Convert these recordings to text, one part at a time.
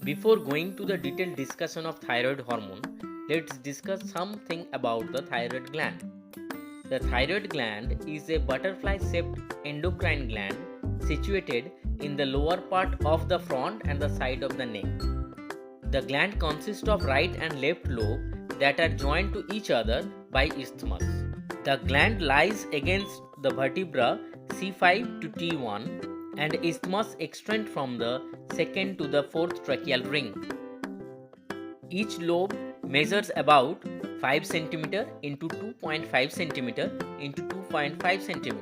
Before going to the detailed discussion of thyroid hormone, let's discuss something about the thyroid gland. The thyroid gland is a butterfly-shaped endocrine gland situated in the lower part of the front and the side of the neck. The gland consists of right and left lobe that are joined to each other by isthmus. The gland lies against the vertebra C5 to T1 and isthmus extend from the second to the fourth tracheal ring. Each lobe measures about 5 cm into 2.5 cm into 2.5 cm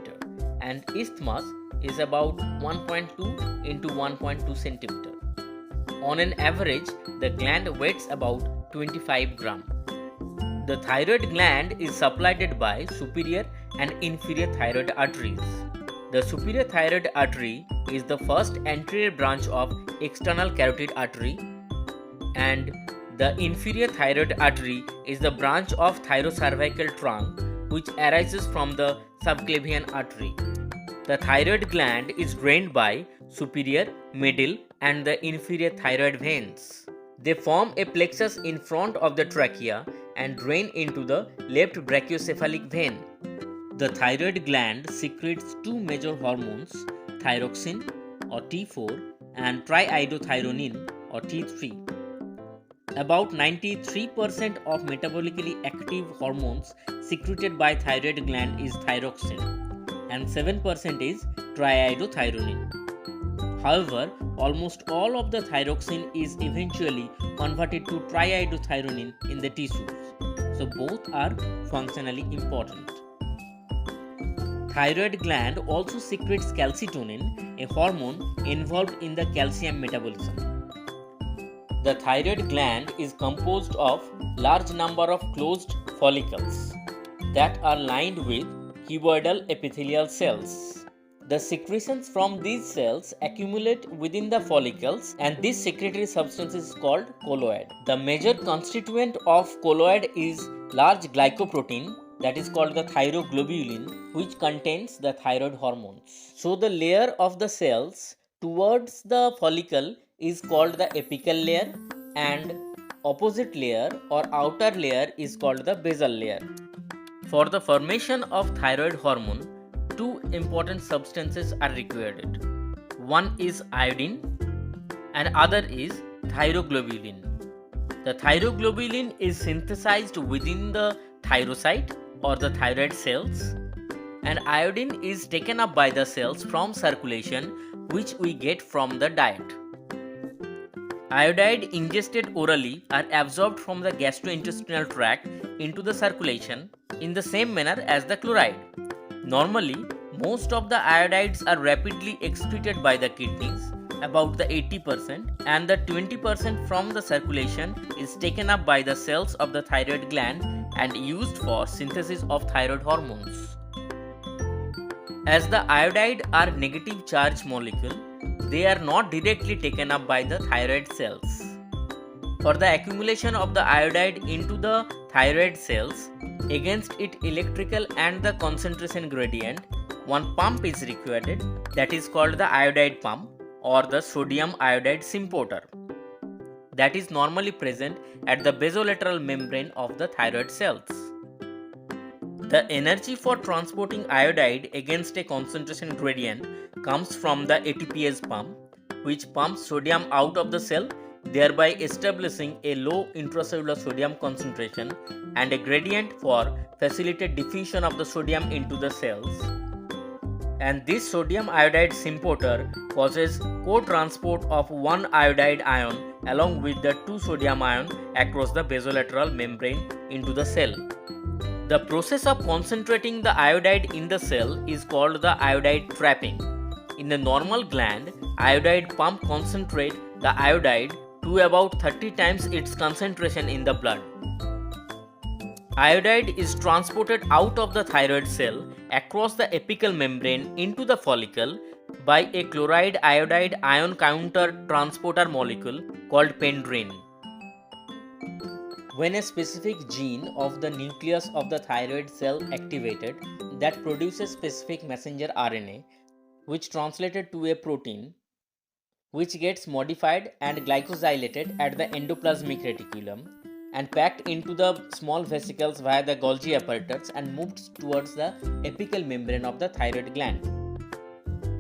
and isthmus is about 1.2 into 1.2 cm. On an average, the gland weighs about 25 gram. The thyroid gland is supplied by superior and inferior thyroid arteries. The superior thyroid artery is the first anterior branch of external carotid artery, and the inferior thyroid artery is the branch of thyrocervical trunk which arises from the subclavian artery. The thyroid gland is drained by superior, middle and the inferior thyroid veins. They form a plexus in front of the trachea and drain into the left brachiocephalic vein. The thyroid gland secretes two major hormones, thyroxine or T4 and triiodothyronine or T3. About 93% of metabolically active hormones secreted by thyroid gland is thyroxine and 7% is triiodothyronine. However, almost all of the thyroxine is eventually converted to triiodothyronine in the tissues, so both are functionally important. Thyroid gland also secretes calcitonin, a hormone involved in the calcium metabolism. The thyroid gland is composed of large number of closed follicles that are lined with cuboidal epithelial cells. The secretions from these cells accumulate within the follicles and this secretory substance is called colloid. The major constituent of colloid is large glycoprotein that is called the thyroglobulin, which contains the thyroid hormones. So the layer of the cells towards the follicle is called the apical layer and opposite layer or outer layer is called the basal layer. For the formation of thyroid hormone, two important substances are required. One is iodine and other is thyroglobulin. The thyroglobulin is synthesized within the thyrocyte or the thyroid cells, and iodine is taken up by the cells from circulation, which we get from the diet. Iodide ingested orally are absorbed from the gastrointestinal tract into the circulation in the same manner as the chloride. Normally, most of the iodides are rapidly excreted by the kidneys, about the 80%, and the 20% from the circulation is taken up by the cells of the thyroid gland and used for synthesis of thyroid hormones. As the iodide are negative charge molecule, they are not directly taken up by the thyroid cells. For the accumulation of the iodide into the thyroid cells, against its electrical and the concentration gradient, one pump is required that is called the iodide pump or the sodium-iodide symporter that is normally present at the basolateral membrane of the thyroid cells. The energy for transporting iodide against a concentration gradient comes from the ATPase pump, which pumps sodium out of the cell, thereby establishing a low intracellular sodium concentration and a gradient for facilitate diffusion of the sodium into the cells. And this sodium iodide symporter causes co-transport of one iodide ion along with the two sodium ion across the basolateral membrane into the cell. The process of concentrating the iodide in the cell is called the iodide trapping. In the normal gland, iodide pump concentrate the iodide to about 30 times its concentration in the blood. Iodide is transported out of the thyroid cell across the apical membrane into the follicle by a chloride iodide ion counter transporter molecule called pendrin. When a specific gene of the nucleus of the thyroid cell activated that produces specific messenger RNA which translated to a protein, which gets modified and glycosylated at the endoplasmic reticulum and packed into the small vesicles via the Golgi apparatus and moved towards the apical membrane of the thyroid gland.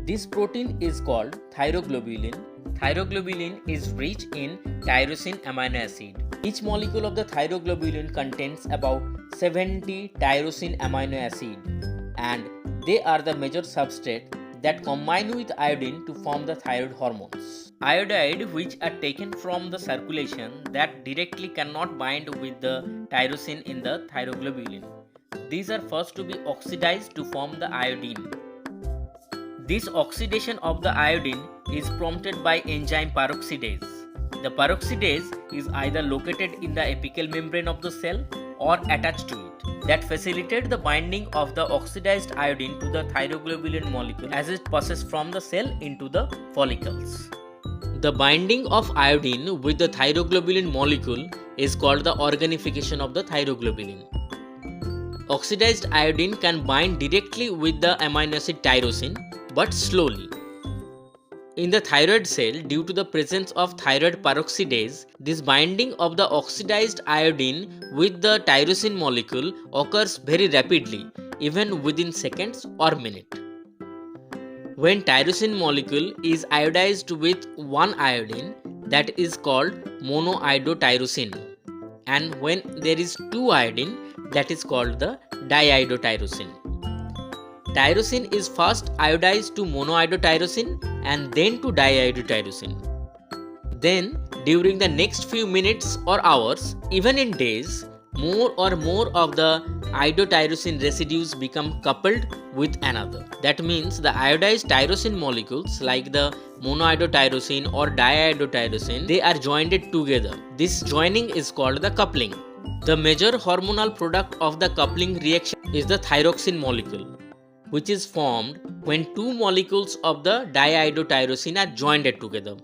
This protein is called thyroglobulin. Thyroglobulin is rich in tyrosine amino acid. Each molecule of the thyroglobulin contains about 70 tyrosine amino acid, and they are the major substrate that combine with iodine to form the thyroid hormones. Iodide, which are taken from the circulation, that directly cannot bind with the tyrosine in the thyroglobulin. These are first to be oxidized to form the iodine. This oxidation of the iodine is prompted by enzyme peroxidase. The peroxidase is either located in the apical membrane of the cell or attached to it, that facilitate the binding of the oxidized iodine to the thyroglobulin molecule as it passes from the cell into the follicles. The binding of iodine with the thyroglobulin molecule is called the organification of the thyroglobulin. Oxidized iodine can bind directly with the amino acid tyrosine, but slowly. In the thyroid cell, due to the presence of thyroid peroxidase, this binding of the oxidized iodine with the tyrosine molecule occurs very rapidly, even within seconds or minutes. When tyrosine molecule is iodized with one iodine, that is called monoiodotyrosine, and when there is two iodine, that is called the diiodotyrosine. Tyrosine is first iodized to monoiodotyrosine and then to diiodotyrosine. Then, during the next few minutes or hours, even in days, more or more of the iodotyrosine residues become coupled with another. That means the iodized tyrosine molecules like the monoiodotyrosine or diiodotyrosine, they are joined together. This joining is called the coupling. The major hormonal product of the coupling reaction is the thyroxine molecule, which is formed when two molecules of the diiodotyrosine are joined together,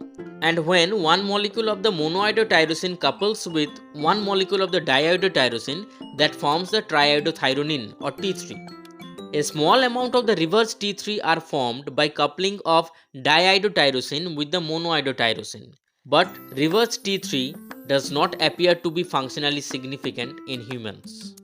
and when one molecule of the monoiodotyrosine couples with one molecule of the diiodotyrosine, that forms the triiodothyronine or T3. A small amount of the reverse T3 are formed by coupling of diiodotyrosine with the monoiodotyrosine, but reverse T3 does not appear to be functionally significant in humans.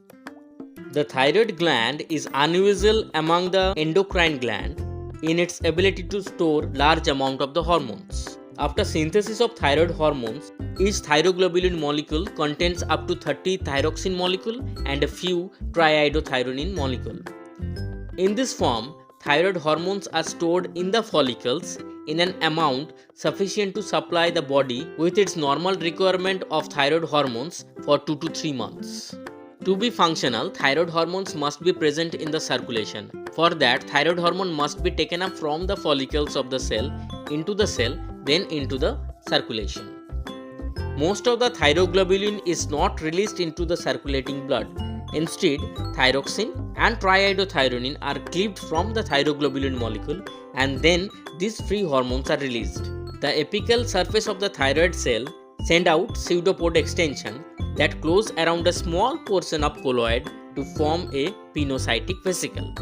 The thyroid gland is unusual among the endocrine gland in its ability to store large amount of the hormones. After synthesis of thyroid hormones, each thyroglobulin molecule contains up to 30 thyroxine molecule and a few triiodothyronine molecule. In this form, thyroid hormones are stored in the follicles in an amount sufficient to supply the body with its normal requirement of thyroid hormones for 2 to 3 months. To be functional, thyroid hormones must be present in the circulation. For that, thyroid hormone must be taken up from the follicles of the cell, then into the circulation. Most of the thyroglobulin is not released into the circulating blood. Instead, thyroxine and triiodothyronine are cleaved from the thyroglobulin molecule, and then these free hormones are released. The apical surface of the thyroid cell send out pseudopod extension that close around a small portion of colloid to form a pinocytic vesicle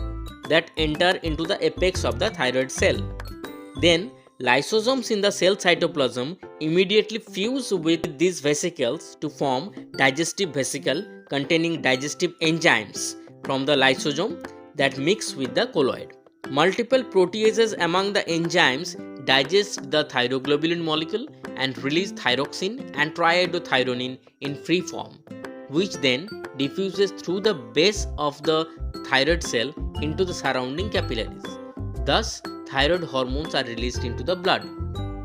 that enter into the apex of the thyroid cell. Then, lysosomes in the cell cytoplasm immediately fuse with these vesicles to form digestive vesicle containing digestive enzymes from the lysosome that mix with the colloid. Multiple proteases among the enzymes digest the thyroglobulin molecule and release thyroxine and triiodothyronine in free form, which then diffuses through the base of the thyroid cell into the surrounding capillaries. Thus, thyroid hormones are released into the blood.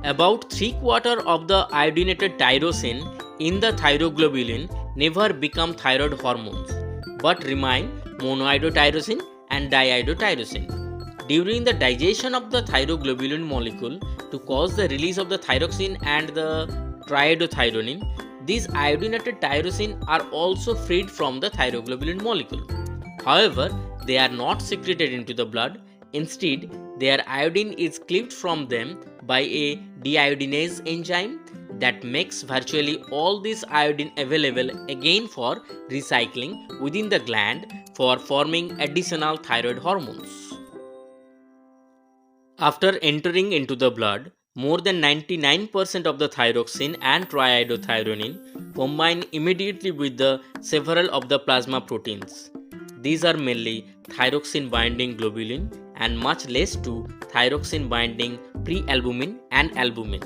About 3/4 of the iodinated tyrosine in the thyroglobulin never become thyroid hormones, but remain monoiodotyrosine and diiodotyrosine. During the digestion of the thyroglobulin molecule to cause the release of the thyroxine and the triiodothyronine, these iodinated tyrosine are also freed from the thyroglobulin molecule. However, they are not secreted into the blood. Instead, their iodine is cleaved from them by a deiodinase enzyme that makes virtually all this iodine available again for recycling within the gland for forming additional thyroid hormones. After entering into the blood, More than 99% of the thyroxine and triiodothyronine combine immediately with the several of the plasma proteins. These are mainly thyroxine binding globulin and much less to thyroxine binding prealbumin and albumin.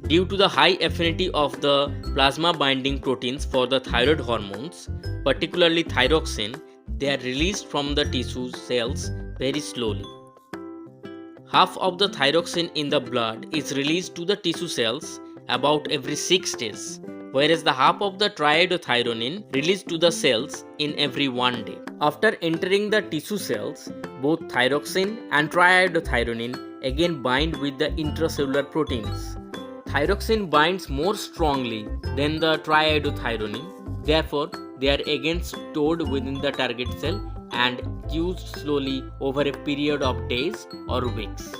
Due to the high affinity of the plasma binding proteins for the thyroid hormones, particularly thyroxine, they are released from the tissue cells very slowly. Half of the thyroxine in the blood is released to the tissue cells about every 6 days, whereas the half of the triiodothyronine released to the cells in every 1 day. After entering the tissue cells, both thyroxine and triiodothyronine again bind with the intracellular proteins. Thyroxine binds more strongly than the triiodothyronine, therefore they are again stored within the target cell and used slowly over a period of days or weeks.